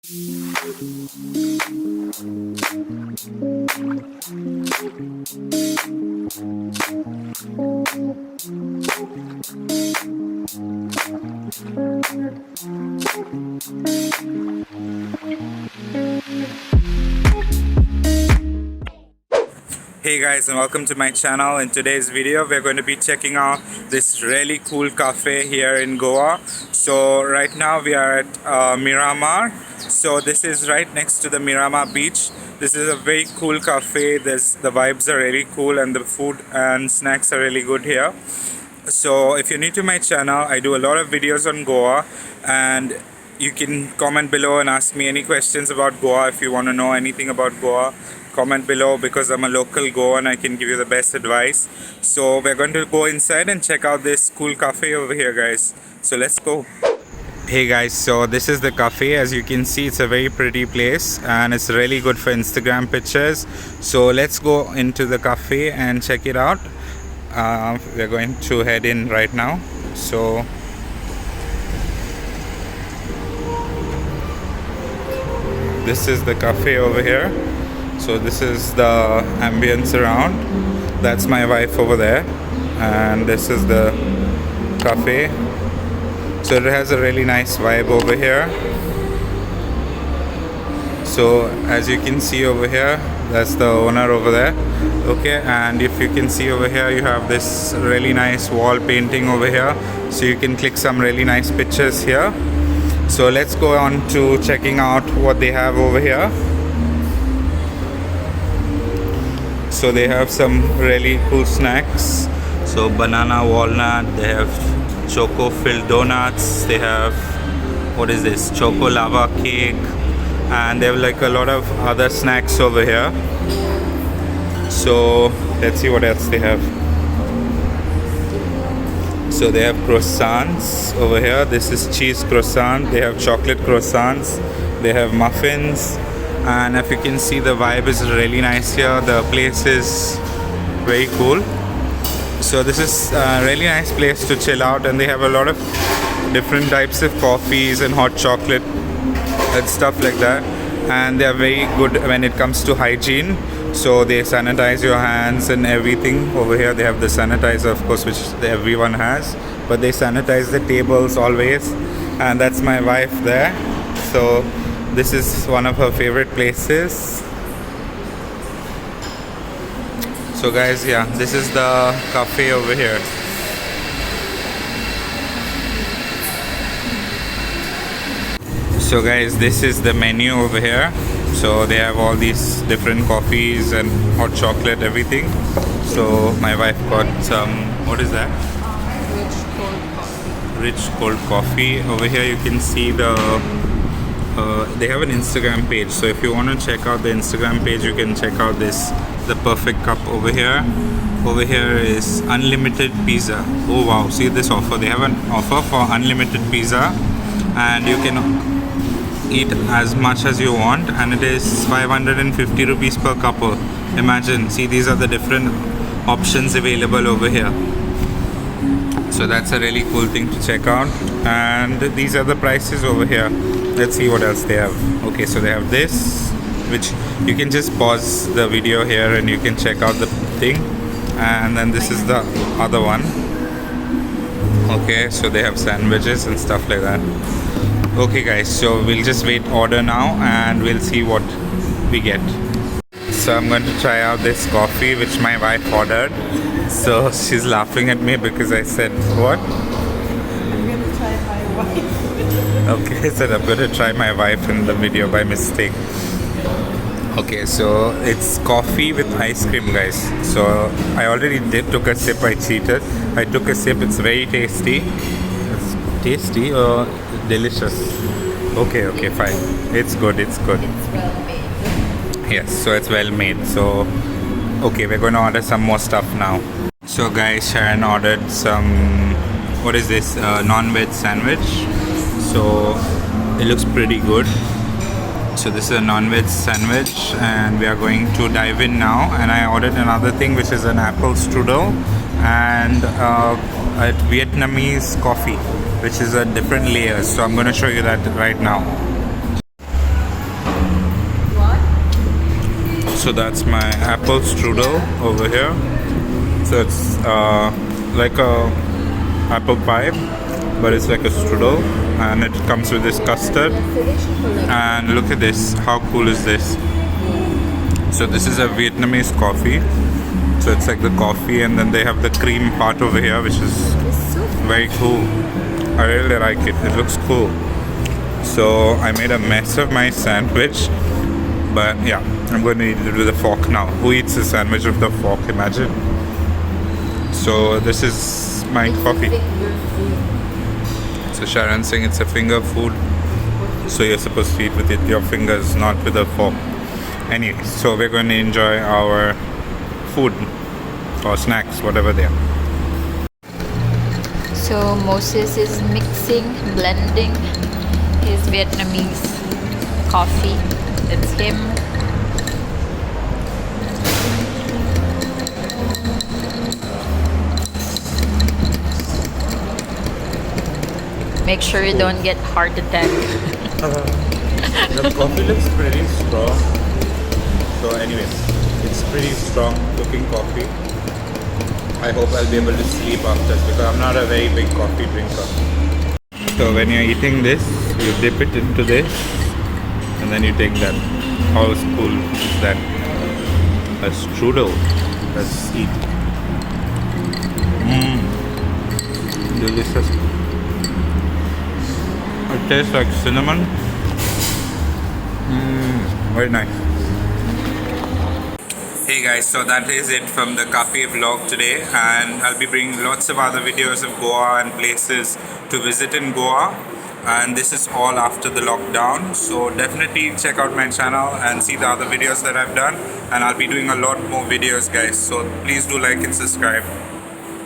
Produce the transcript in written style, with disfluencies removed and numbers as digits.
Hey guys, and welcome to my channel. In today's video we're going to be checking out this really cool cafe here in Goa. So right now we are at Miramar. So this is right next to the Miramar beach. This is a very cool cafe. The vibes are really cool and the food and snacks are really good here. So if you're new to my channel, I do a lot of videos on Goa, and you can comment below and ask me any questions about Goa. If you want to know anything about Goa, comment below, because I'm a local Goan. I can give you the best advice. So we're going to go inside and check out this cool cafe over here, guys. So let's go. Hey guys, so this is the cafe. As you can see, it's a very pretty place and it's really good for Instagram pictures. So let's go into the cafe and check it out. We're going to head in right now. So this is the cafe over here. So this is the ambience around. That's my wife over there, and this is the cafe. So it has a really nice vibe over here. So as you can see over here, that's the owner over there. Okay, and if you can see over here, you have this really nice wall painting over here, so you can click some really nice pictures here. So let's go on to checking out what they have over here. So they have some really cool snacks. So banana walnut, they have choco filled donuts, they have, what is this, choco lava cake, and they have like a lot of other snacks over here. So let's see what else they have. So they have croissants over here. This is cheese croissant. They have chocolate croissants. They have muffins. And if you can see, the vibe is really nice here. The place is very cool. So this is a really nice place to chill out, and they have a lot of different types of coffees and hot chocolate and stuff like that. And they are very good when it comes to hygiene. So they sanitize your hands and everything. Over here they have the sanitizer, of course, which everyone has, but they sanitize the tables always. And that's my wife there. So this is one of her favorite places. So guys, yeah, this is the cafe over here. So guys, this is the menu over here. So they have all these different coffees and hot chocolate, everything. So my wife got some, what is that? Rich cold coffee. Over here you can see they have an Instagram page. So if you want to check out the Instagram page, you can check out the perfect cup over here. Over here is unlimited pizza. Oh wow, see this offer. They have an offer for unlimited pizza, and you can eat as much as you want, and it is 550 rupees per couple. Imagine, see, these are the different options available over here. So that's a really cool thing to check out, and these are the prices over here. Let's see what else they have. Okay, so they have this, which you can just pause the video here and you can check out the thing. And then this is the other one. Okay, so they have sandwiches and stuff like that. Okay guys, so we'll just wait order now and we'll see what we get. So I'm going to try out this coffee which my wife ordered. So she's laughing at me because I said what? I'm going to try my wife. Okay, so I'm going to try my wife in the video by mistake. Okay, so it's coffee with ice cream, guys. So I already took a sip. I cheated. I took a sip. It's very tasty. It's tasty or delicious? Okay, fine. It's good. It's good. It's well made. Yes, so it's well made. So okay, we're going to order some more stuff now. So guys, Sharon ordered some, what is this, non-veg sandwich. So it looks pretty good. So this is a non-veg sandwich and we are going to dive in now. And I ordered another thing which is an apple strudel and a Vietnamese coffee, which is a different layers. So I'm going to show you that right now. So that's my apple strudel over here. So it's like a apple pie, but it's like a strudel, and it comes with this custard. And look at this, how cool is this? So this is a Vietnamese coffee. So it's like the coffee, and then they have the cream part over here, which is very cool. I really like it. It looks cool. So I made a mess of my sandwich, but yeah, I'm going to eat it with a fork now. Who eats a sandwich with a fork? Imagine. So this is my coffee. So Sharon's saying it's a finger food. So you're supposed to eat with your fingers, not with a fork. Anyway, so we're going to enjoy our food or snacks, whatever they are. So Moses is mixing, blending his Vietnamese coffee. That's him. Make sure you don't get heart attack. The coffee looks pretty strong. So anyways, it's pretty strong looking coffee. I hope I'll be able to sleep after, because I'm not a very big coffee drinker. So when you're eating this, you dip it into this, and then you take that. How cool is that? A strudel. Let's eat. Delicious. It tastes like cinnamon. Very nice. Hey guys, so that is it from the cafe vlog today, and I'll be bringing lots of other videos of Goa and places to visit in Goa, and this is all after the lockdown. So definitely check out my channel and see the other videos that I've done, and I'll be doing a lot more videos guys, so please do like and subscribe.